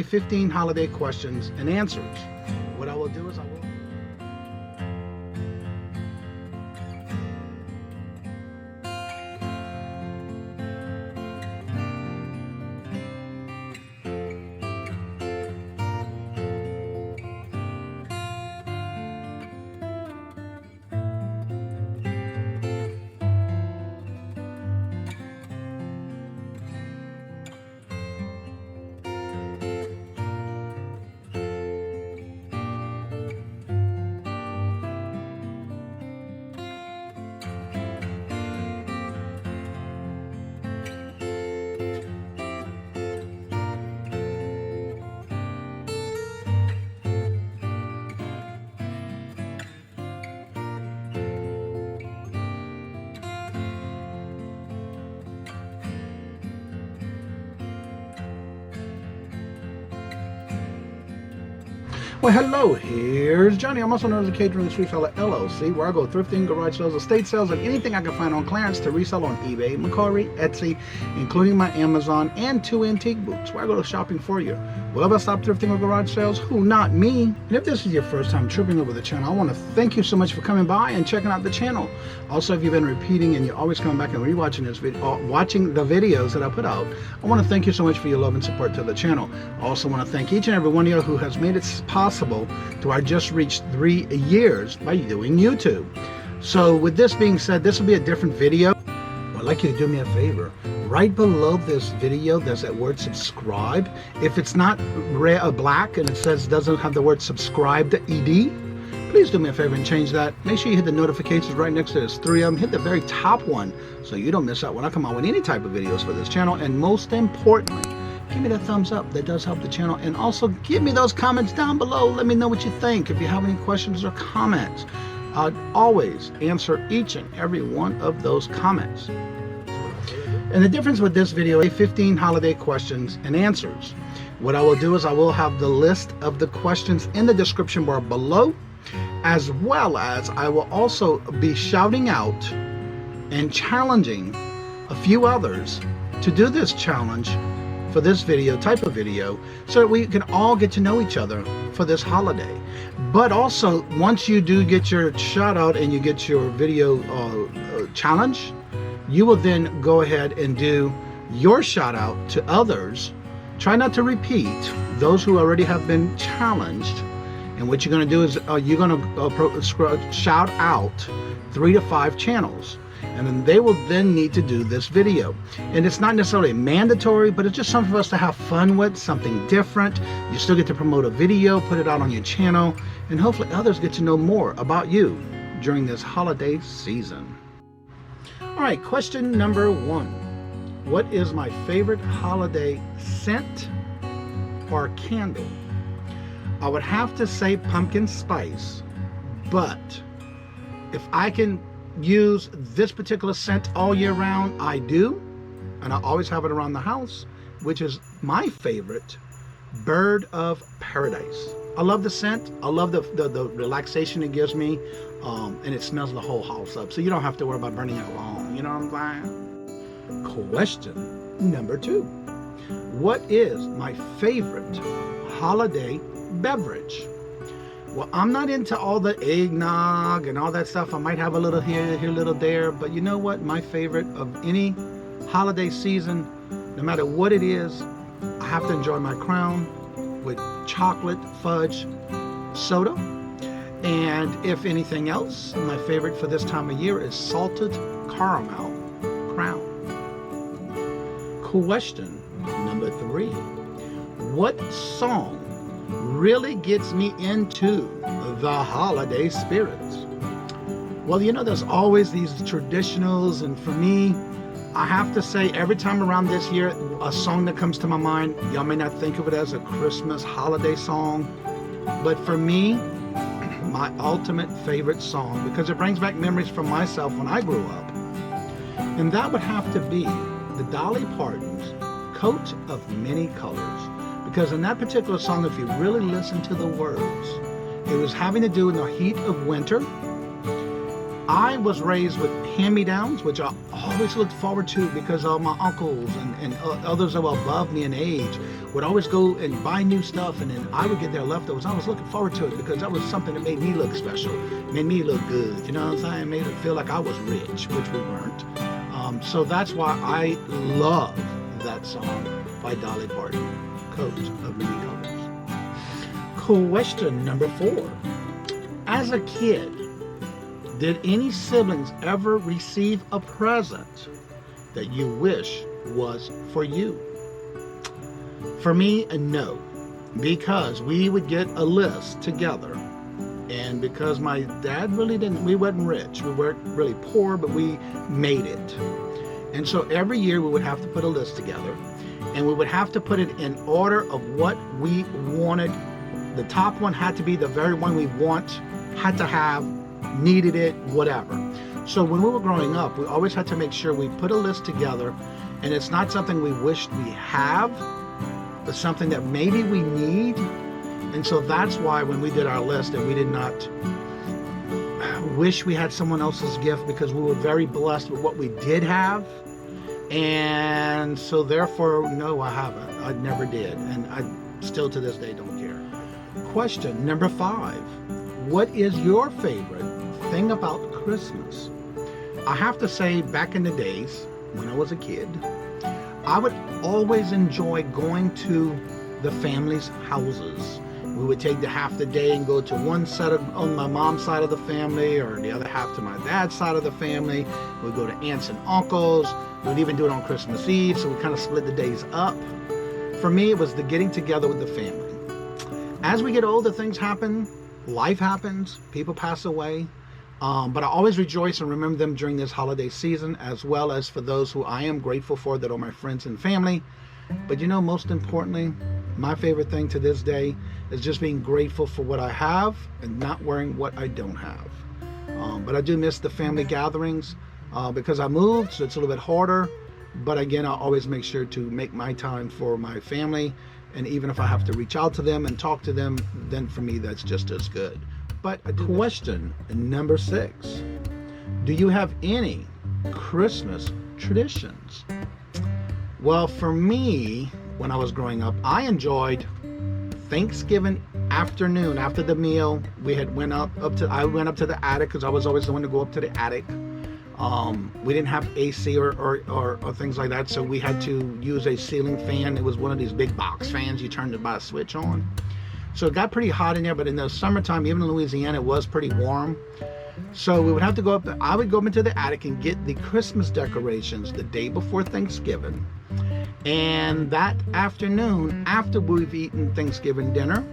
15 holiday questions and answers. What I will do is I will... Well, hello, here's Johnny. I'm also known as the Kajunrootsresellerllc, LLC, where I go thrifting, garage sales, estate sales, and anything I can find on clearance to resell on eBay, Mercari, Etsy, including my Amazon, and 2 antique booths, where I go shopping for you. Will I ever stop thrifting or garage sales? Who, not me. And if this is your first time tripping over the channel, I want to thank you so much for coming by and checking out the channel. Also, if you've been repeating and you're always coming back and rewatching this video, watching the videos that I put out, I want to thank you so much for your love and support to the channel. I also want to thank each and every one of you who has made it possible to I just reached 3 years by doing YouTube. So with this being said, this will be a different video. I'd like you to do me a favor. Right below this video, there's that word subscribe. If it's not red or black and it says doesn't have the word subscribe to ED, please do me a favor and change that. Make sure you hit the notifications right next to this 3 of them. Hit the very top one so you don't miss out when I come out with any type of videos for this channel. And most importantly, give me that thumbs up. That does help the channel. And also give me those comments down below. Let me know what you think. If you have any questions or comments, I'd always answer each and every one of those comments. And the difference with this video is 15 holiday questions and answers. What I will do is I will have the list of the questions in the description bar below, as well as I will also be shouting out and challenging a few others to do this challenge for this type of video, so that we can all get to know each other for this holiday. But also, once you do get your shout out and you get your video challenge, you will then go ahead and do your shout out to others. Try not to repeat those who already have been challenged. And what you're going to do is you're going to shout out 3 to 5 channels. And then they will then need to do this video. And it's not necessarily mandatory, but it's just something for us to have fun with, something different. You still get to promote a video, put it out on your channel, and hopefully others get to know more about you during this holiday season. All right, question number 1. What is my favorite holiday scent or candle? I would have to say pumpkin spice, but if I can use this particular scent all year round, I do, and I always have it around the house, which is my favorite, Bird of Paradise. I love the scent. I love the relaxation it gives me, and it smells the whole house up, so you don't have to worry about burning it long. You know what I'm saying? Question number 2. What is my favorite holiday beverage? Well, I'm not into all the eggnog and all that stuff. I might have a little here, a little there, but you know what? My favorite of any holiday season, no matter what it is, I have to enjoy my crown with chocolate fudge soda. And if anything else, my favorite for this time of year is salted caramel crown. Question number 3. What song really gets me into the holiday spirits? Well, you know, there's always these traditionals, and for me, I have to say, every time around this year, a song that comes to my mind, y'all may not think of it as a Christmas holiday song, but for me, my ultimate favorite song, because it brings back memories from myself when I grew up, and that would have to be the Dolly Parton's Coat of Many Colors. Because in that particular song, if you really listen to the words, it was having to do with the heat of winter. I was raised with hand-me-downs, which I always looked forward to because my uncles and others that were above me in age would always go and buy new stuff, and then I would get their leftovers. I was looking forward to it because that was something that made me look special, made me look good, you know what I'm saying? Made it feel like I was rich, which we weren't. So that's why I love that song by Dolly Parton, Coat of Many Colors. Question number 4. As a kid, did any siblings ever receive a present that you wish was for you? For me, no, because we would get a list together, and because my dad we wasn't rich, we weren't really poor, but we made it. And so every year we would have to put a list together, and we would have to put it in order of what we wanted. The top one had to be the very one we had to have, needed it, whatever. So when we were growing up, we always had to make sure we put a list together, and it's not something we wished we have, but something that maybe we need. And so that's why when we did our list, and we did not wish we had someone else's gift, because we were very blessed with what we did have. And so therefore, no, I haven't. I never did, and I still to this day don't care. Question number 5. What is your favorite thing about Christmas? I have to say, back in the days when I was a kid, I would always enjoy going to the family's houses. We would take half the day and go to one set on my mom's side of the family, or the other half to my dad's side of the family. We'd go to aunts and uncles. We'd even do it on Christmas Eve, so we kind of split the days up. For me, it was the getting together with the family. As we get older, things happen. Life happens, people pass away, but I always rejoice and remember them during this holiday season, as well as for those who I am grateful for that are my friends and family. But you know, most importantly, my favorite thing to this day is just being grateful for what I have and not worrying what I don't have. But I do miss the family gatherings because I moved, so it's a little bit harder. But again, I always make sure to make my time for my family. And even if I have to reach out to them and talk to them, then for me, that's just as good. But question number 6. Do you have any Christmas traditions? Well, for me, when I was growing up, I enjoyed Thanksgiving afternoon. After the meal, I went up to the attic, because I was always the one to go up to the attic. We didn't have AC or things like that, so we had to use a ceiling fan. It was one of these big box fans you turned it by a switch on. So it got pretty hot in there, but in the summertime, even in Louisiana, it was pretty warm. So we would have to go up there. I would go up into the attic and get the Christmas decorations the day before Thanksgiving. And that afternoon, after we've eaten Thanksgiving dinner,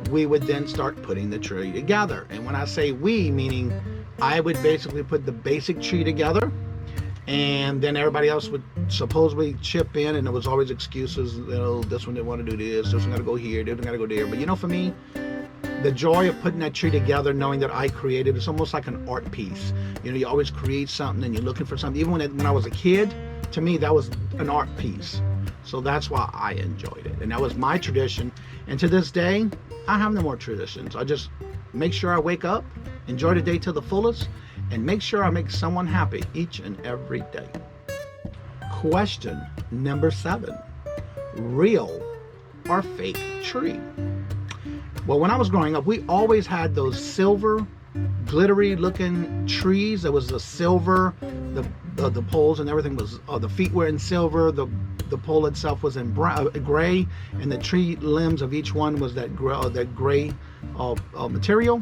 we would then start putting the tree together. And when I say we, meaning I would basically put the basic tree together, and then everybody else would supposedly chip in, and there was always excuses, you know, this one didn't want to do this one got to go here, this one got to go there. But you know, for me, the joy of putting that tree together, knowing that I created, it's almost like an art piece. You know, you always create something and you're looking for something. Even when I was a kid, to me, that was an art piece. So that's why I enjoyed it. And that was my tradition. And to this day, I have no more traditions. I just make sure I wake up, enjoy the day to the fullest, and make sure I make someone happy each and every day. Question number 7. Real or fake tree? Well, when I was growing up, we always had those silver, glittery looking trees. There was the silver, the poles and everything was, the feet were in silver, the pole itself was in gray, and the tree limbs of each one was that gray material.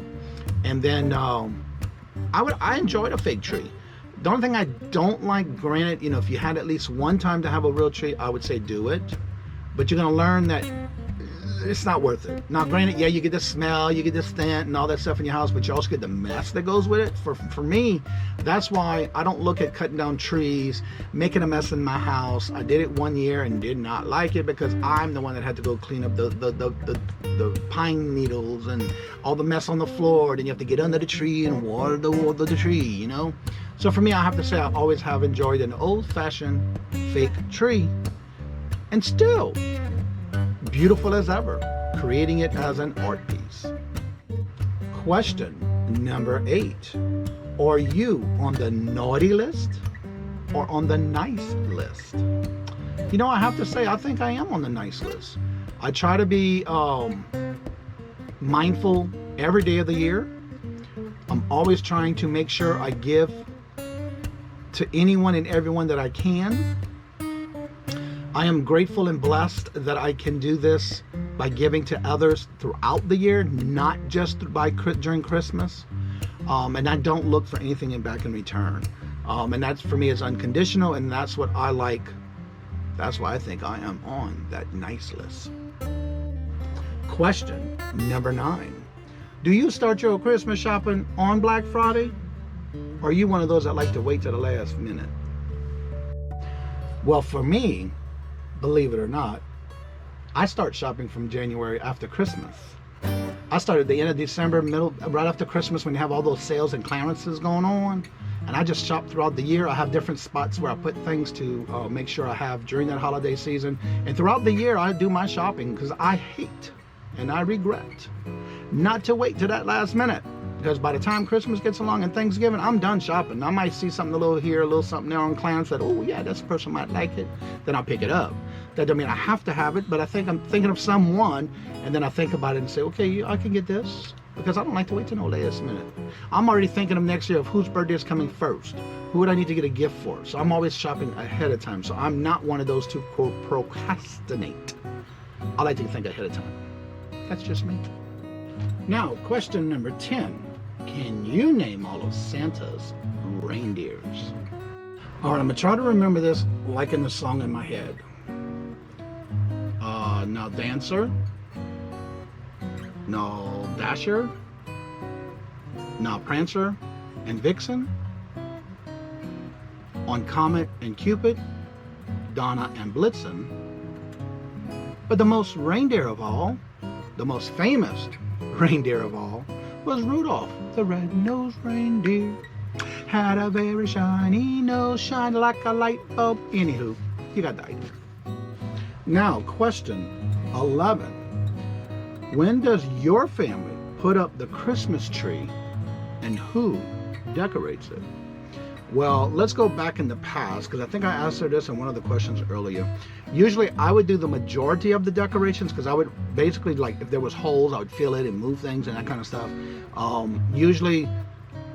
And then I enjoyed a fake tree. The only thing I don't like, granted, you know, if you had at least one time to have a real tree, I would say do it. But you're gonna learn that it's not worth it. Now, granted, yeah, you get the smell, you get the scent and all that stuff in your house, but you also get the mess that goes with it. For me, that's why I don't look at cutting down trees, making a mess in my house. I did it one year and did not like it, because I'm the one that had to go clean up the pine needles and all the mess on the floor. Then you have to get under the tree and water the tree, you know? So for me, I have to say I always have enjoyed an old-fashioned fake tree, and still beautiful as ever, creating it as an art piece. Question number 8. Are you on the naughty list or on the nice list? You know, I have to say, I think I am on the nice list. I try to be mindful every day of the year. I'm always trying to make sure I give to anyone and everyone that I can. I am grateful and blessed that I can do this by giving to others throughout the year, not just during Christmas. And I don't look for anything back in return. And that's, for me, is unconditional, and that's what I like. That's why I think I am on that nice list. Question number 9. Do you start your Christmas shopping on Black Friday? Or are you one of those that like to wait till the last minute? Well, for me, believe it or not, I start shopping from January after Christmas. I start at the end of December, right after Christmas, when you have all those sales and clearances going on. And I just shop throughout the year. I have different spots where I put things to make sure I have during that holiday season. And throughout the year, I do my shopping because I hate and I regret not to wait to that last minute. Because by the time Christmas gets along and Thanksgiving, I'm done shopping. I might see something a little here, a little something there on clearance that, oh yeah, this person might like it. Then I'll pick it up. That doesn't mean I have to have it, but I think I'm thinking of someone, and then I think about it and say, okay, I can get this. Because I don't like to wait till no last minute. I'm already thinking of next year of whose birthday is coming first. Who would I need to get a gift for? So I'm always shopping ahead of time. So I'm not one of those to quote procrastinate. I like to think ahead of time. That's just me. Now, question number 10. Can you name all of Santa's reindeers? All right, I'm gonna try to remember this like in the song in my head. Now Dancer, no Dasher, now Prancer and Vixen, on Comet and Cupid, Donna and Blitzen. But the most reindeer of all, the most famous reindeer of all, was Rudolph, the red-nosed reindeer. Had a very shiny nose, shined like a light bulb. Anywho, you got the idea. Now, question 11. When does your family put up the Christmas tree, and who decorates it? Well, let's go back in the past, because I think I answered this in one of the questions earlier. Usually I would do the majority of the decorations, because I would basically, like, if there was holes, I would fill it and move things and that kind of stuff. Usually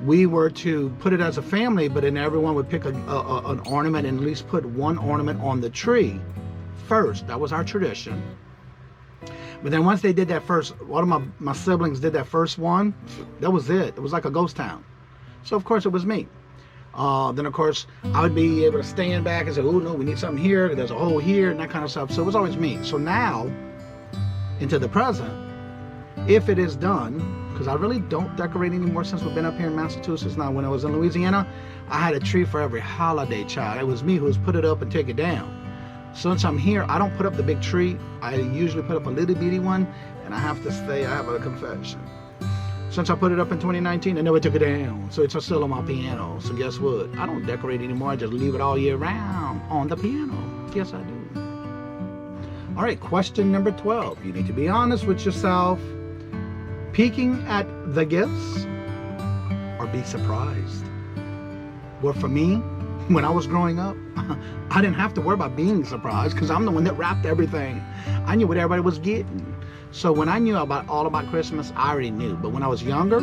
we were to put it as a family, but then everyone would pick an ornament and at least put one ornament on the tree first. That was our tradition. But then once they did that first, one of my siblings did that first one, that was it. It was like a ghost town. So of course it was me. Then of course I would be able to stand back and say, oh no, we need something here, there's a hole here, and that kind of stuff. So it was always me. So now, into the present, if it is done, because I really don't decorate anymore since we've been up here in Massachusetts. Now, when I was in Louisiana, I had a tree for every holiday, child. It was me who was put it up and take it down. Since I'm here, I don't put up the big tree. I usually put up a little bitty one, and I have to say, I have a confession. Since I put it up in 2019, I never took it down. So it's still on my piano. So guess what? I don't decorate anymore. I just leave it all year round on the piano. Yes, I do. All right, question number 12. You need to be honest with yourself. Peeking at the gifts or be surprised? Well, for me, when I was growing up, I didn't have to worry about being surprised because I'm the one that wrapped everything. I knew what everybody was getting. So when I knew all about Christmas, I already knew. But when I was younger,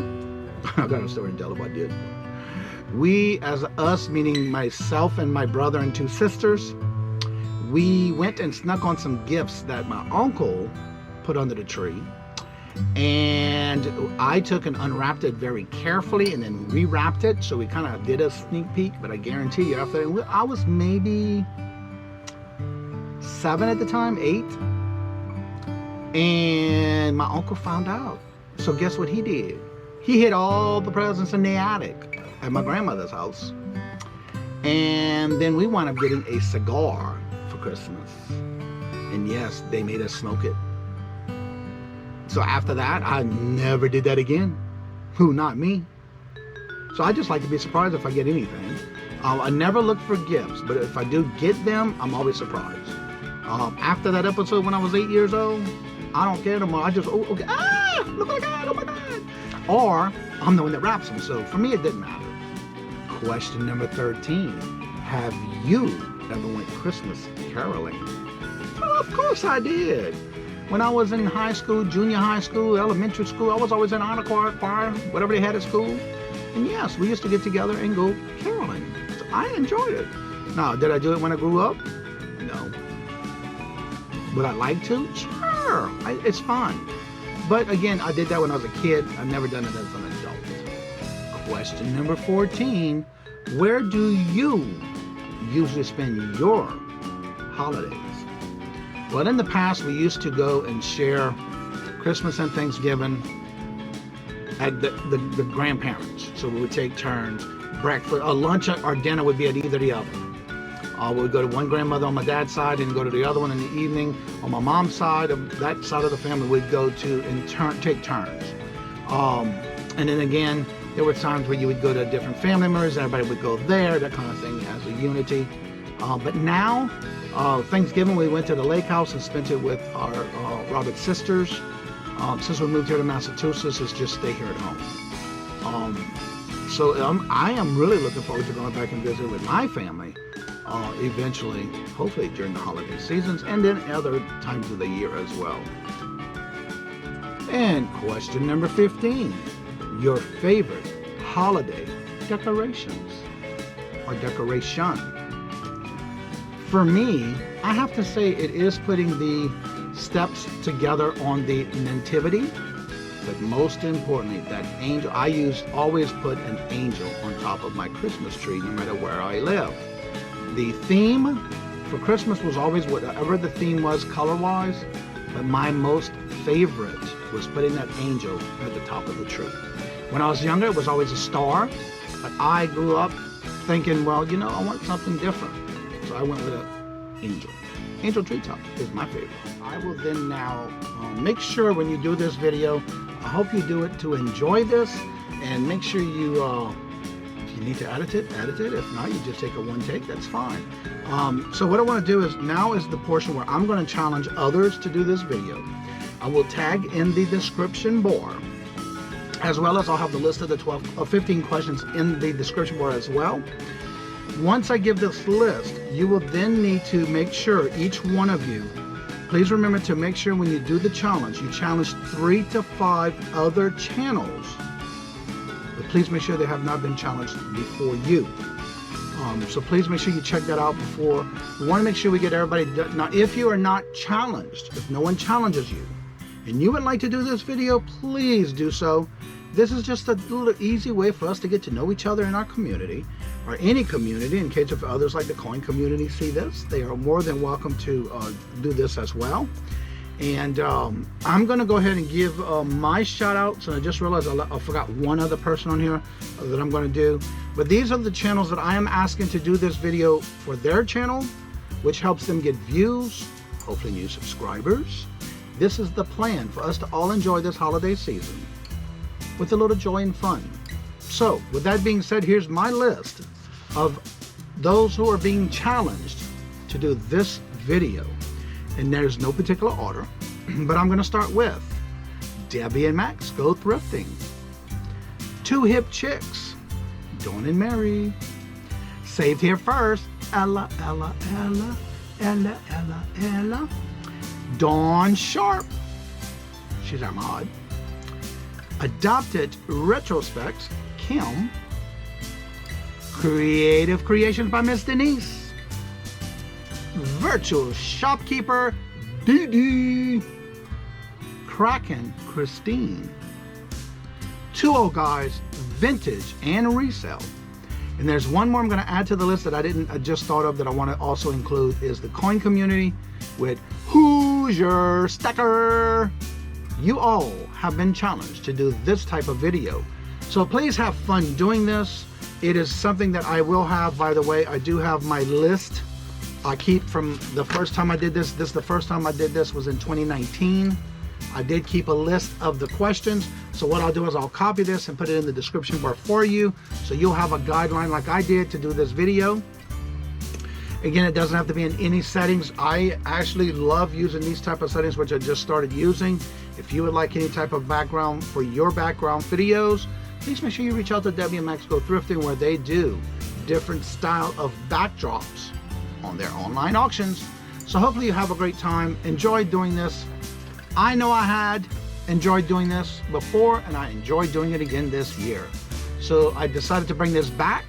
I got a story to tell about this. We, as us, meaning myself and my brother and 2 sisters, we went and snuck on some gifts that my uncle put under the tree. And I took and unwrapped it very carefully and then rewrapped it. So we kind of did a sneak peek, but I guarantee you after, I was maybe 7 at the time, 8. And my uncle found out. So guess what he did? He hid all the presents in the attic at my grandmother's house. And then we wound up getting a cigar for Christmas. And yes, they made us smoke it. So after that, I never did that again. Who? Not me. So I just like to be surprised if I get anything. I never look for gifts, but if I do get them, I'm always surprised. After that episode when I was 8 years old, I don't care no more. I just, oh, okay, look what I got, oh my God. Or I'm the one that wraps them. So for me, it didn't matter. Question number 13. Have you ever went Christmas caroling? Oh, of course I did. When I was in high school, junior high school, elementary school, I was always in honor choir, whatever they had at school. And yes, we used to get together and go caroling. So I enjoyed it. Now, did I do it when I grew up? No. Would I like to? Sure. It's fun. But again, I did that when I was a kid. I've never done it as an adult. Question number 14. Where do you usually spend your holidays? Well, in the past, we used to go and share Christmas and Thanksgiving at the grandparents. So we would take turns. Breakfast, or lunch or dinner would be at either the other. We would go to one grandmother on my dad's side and go to the other one in the evening. On my mom's side, of that side of the family, we'd go to and take turns. And then again, there were times where you would go to different family members, everybody would go there, that kind of thing as a unity. But now, Thanksgiving, we went to the lake house and spent it with our Robert's sisters. Since we moved here to Massachusetts, it's just stay here at home. So I am really looking forward to going back and visit with my family eventually, hopefully during the holiday seasons and then other times of the year as well. And question number 15, your favorite holiday decorations or decoration. For me, I have to say it is putting the steps together on the nativity, but most importantly, that angel. I always put an angel on top of my Christmas tree, no matter where I live. The theme for Christmas was always whatever the theme was color-wise, but my most favorite was putting that angel at the top of the tree. When I was younger, it was always a star, but I grew up thinking, well, I want something different. So I went with an angel. Angel treetop is my favorite. I will then now make sure when you do this video, I hope you do it to enjoy this, and make sure you, if you need to edit it. If not, you just take a one take, that's fine. So what I want to do is, now is the portion where I'm going to challenge others to do this video. I will tag in the description bar, as well as I'll have the list of the 15 questions in the description bar as well. Once I give this list, you will then need to make sure, each one of you, please remember to make sure when you do the challenge, you challenge 3 to 5 other channels. But please make sure they have not been challenged before you. So please make sure you check that out before. We want to make sure we get everybody done. Now, if you are not challenged, if no one challenges you, and you would like to do this video, please do so. This is just a little easy way for us to get to know each other in our community, or any community. In case of others like the coin community see this, they are more than welcome to do this as well. And I'm going to go ahead and give my shout outs, and I just realized I forgot one other person on here that I'm going to do. But these are the channels that I am asking to do this video for their channel, which helps them get views, hopefully new subscribers. This is the plan for us to all enjoy this holiday season with a little joy and fun. So with that being said, here's my list of those who are being challenged to do this video. And there's no particular order, but I'm going to start with Debbie and Max Go Thrifting, Two Hip Chicks, Dawn and Mary, Saved Here First, Ella, Dawn Sharp, she's our mod, Adopted Retrospects, Kim, Creative Creations by Miss Denise, Virtual Shopkeeper, Dee Dee, Kraken, Christine, Two Old Guys, Vintage and Resale. And there's one more I'm going to add to the list that I just thought of that I want to also include, is the coin community with Who's Your Stacker? You all have been challenged to do this type of video. So please have fun doing this. It is something that I will have, by the way. I do have my list. I keep from the first time I did this. The first time I did this was in 2019. I did keep a list of the questions. So what I'll do is I'll copy this and put it in the description bar for you, so you'll have a guideline like I did to do this video. Again, it doesn't have to be in any settings. I actually love using these type of settings, which I just started using. If you would like any type of background for your background videos, please make sure you reach out to WMX Go Thrifting, where they do different style of backdrops on their online auctions. So hopefully you have a great time. Enjoy doing this. I know I had enjoyed doing this before, and I enjoyed doing it again this year. So I decided to bring this back.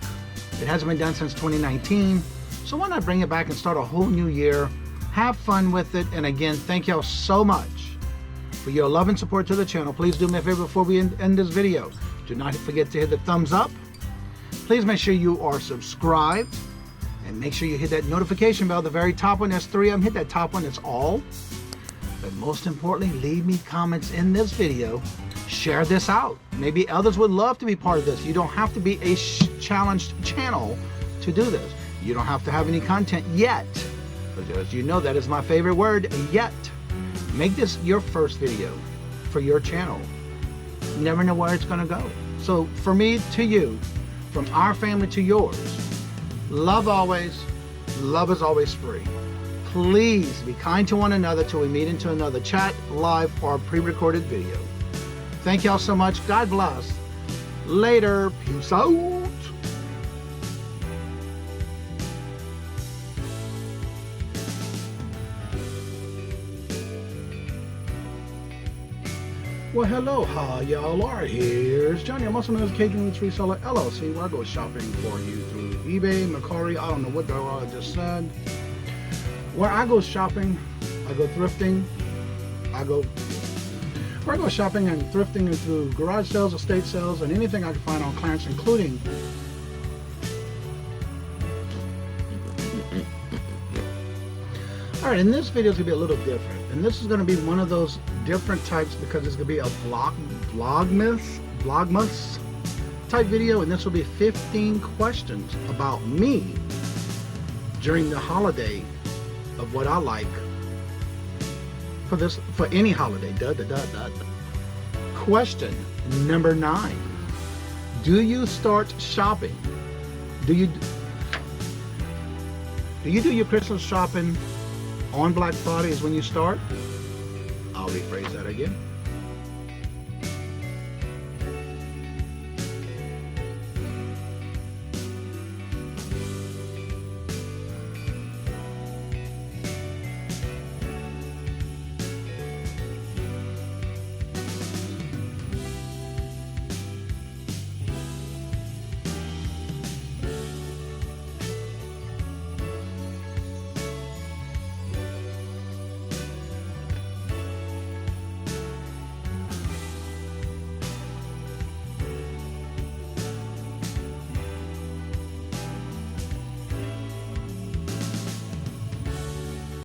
It hasn't been done since 2019. So why not bring it back and start a whole new year? Have fun with it. And again, thank y'all so much for your love and support to the channel. Please do me a favor before we end this video. Do not forget to hit the thumbs up. Please make sure you are subscribed, and make sure you hit that notification bell. The very top one, there's 3 of them. Hit that top one, it's all. But most importantly, leave me comments in this video. Share this out. Maybe others would love to be part of this. You don't have to be a challenged channel to do this. You don't have to have any content yet. Because you know that is my favorite word, yet. Make this your first video for your channel. You never know where it's going to go. So for me to you, from our family to yours, love always. Love is always free. Please be kind to one another till we meet into another chat, live, or pre-recorded video. Thank y'all so much. God bless. Later. Peace out. Well, hello, how y'all are? Here's Johnny. I'm also known as kajunrootsresellerllc, LLC, where I go shopping for you through eBay, Mercari, I don't know what the hell I just said. Where I go shopping, I go thrifting, where I go shopping and thrifting and through garage sales, estate sales, and anything I can find on clearance, including Alright, and this video is going to be a little different. And this is going to be one of those different types because it's going to be a vlogmas type video. And this will be 15 questions about me during the holiday of what I like for any holiday. Question number 9. Do you start shopping? Do you do your Christmas shopping on Black Friday is when you start? I'll rephrase that again.